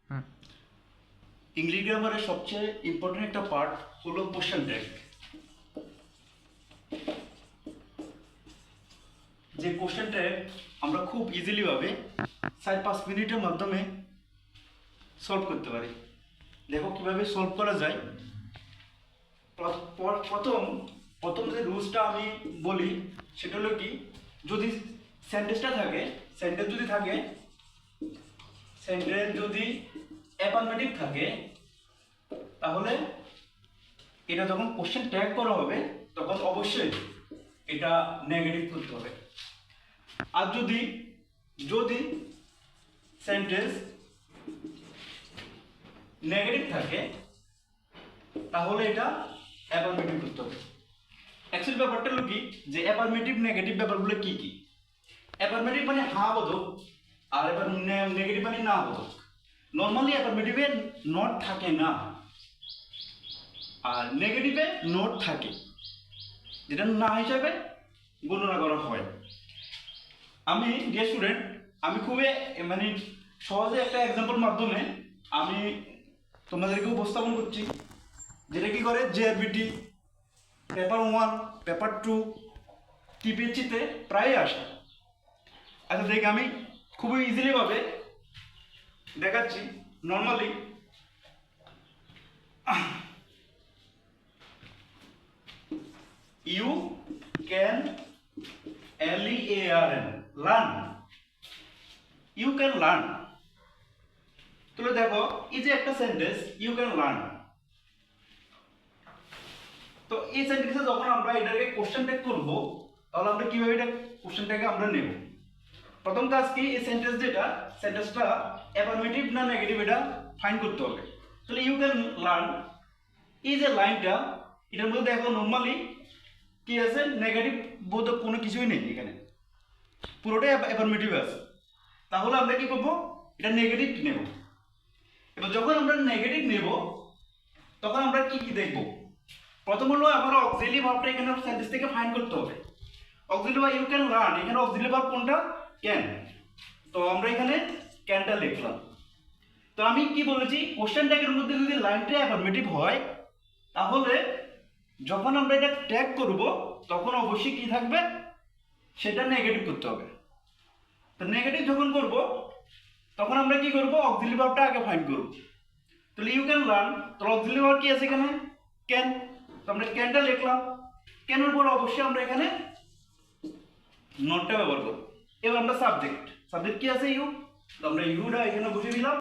হুম। English গ্রামারের সবচেয়ে important একটা পার্ট হলো কোশ্চেন ট্যাগ। যে কোশ্চেন ট্যাগ আমরা খুব ইজিলি ভাবে 4-5 মিনিটের মাধ্যমে সলভ করতে পারি। দেখো কিভাবে সলভ করা যায়। প্রথম যে রুলসটা আমি বলি সেটা হলো কি, যদি সেন্টেন্স যদি অ্যাফার্মেটিভ থাকে, তাহলে এটা যখন কোশ্চেন ট্যাগ করা হবে তখন অবশ্যই এটা নেগেটিভ করতে হবে। আর যদি যদি সেন্টেন্স নেগেটিভ থাকে তাহলে এটা অ্যাফার্মেটিভ করতে হবে। অ্যাকচুয়ালি ব্যাপারটা হলো কি, যে অ্যাফার্মেটিভ নেগেটিভ ব্যাপারগুলো কি কি। অ্যাফার্মেটিভ মানে হ্যাঁ বোধক, আর এবার নেগেটিভ মানে না বোধক। নর্মালি অ্যাফার্মেটিভে নট থাকে না, আর নেগেটিভে নোট থাকে, যেটা না হিসাবে গণনা করা হয়। আমি ডিয়ার স্টুডেন্ট, আমি খুবই মানে সহজে একটা এক্সাম্পল মাধ্যমে আমি তোমাদেরকে উপস্থাপন করছি, যেটা কি করে জেআরবিটি পেপার 1, পেপার 2, টিপিএসসিতে প্রায় আসে। আচ্ছা দেখ, আমি খুবই ইজিলি ভাবে দেখাচ্ছি। Normally you can learn, you can learn। তাহলে দেখো এই যে একটা সেন্টেন্স you can learn, তো এই সেন্টেন্সে যখন আমরা এটাকে কোশ্চেন ট্যাগ করব, তাহলে আমরা কিভাবে এটা কোশ্চেন ট্যাগে আমরা নেব। প্রথম কাজ কি, এই সেন্টেন্সটা অ্যাফার্মেটিভ না নেগেটিভ এটা ফাইন্ড করতে হবে। তাহলে you can learn, এই যে লাইনটা, এটার মধ্যে দেখো নরমালি কি আছে, নেগেটিভ বোধক কোনো কিছুই নেই, এখানে পুরোটাই অ্যাফার্মেটিভ আছে। তাহলে আমরা কি করব, এটা নেগেটিভ নেব। এবার যখন আমরা নেগেটিভ নেব তখন আমরা কি কি দেখব। প্রথম হলো আমার অক্সিলারি ভার্বটা এখানে সেন্টেন্স থেকে ফাইন্ড করতে হবে। Auxiliary verb you can learn, এখানে অক্সিলারি ভার্ব কোনটা, ক্যান। তো আমরা এখানে ক্যানটা লিখলাম। তো আমি কি বলেছি, কোশ্চেন ট্যাগের মধ্যে যদি লাইনটা অ্যাফার্মেটিভ হয় তাহলে যখন আমরা এটা ট্যাগ করব তখন অবশ্যই কি থাকবে, সেটা নেগেটিভ করতে হবে। তো নেগেটিভ যখন করব তখন আমরা কি করব, অক্সিলারি ভার্বটা আগে ফাইন্ড করব। তাহলে ইউ ক্যান লার্ন, তো অক্সিলারি ভার্ব কি আছে এখানে, ক্যান। তো আমরা ক্যানটা লিখলাম। ক্যানের পর অবশ্যই আমরা এখানে নটটা ব্যবহার করব। এবার আমরা সাবজেক্ট কি আছে, ইউ, তো আমরা ইউটা এখানে বসিয়ে দিলাম।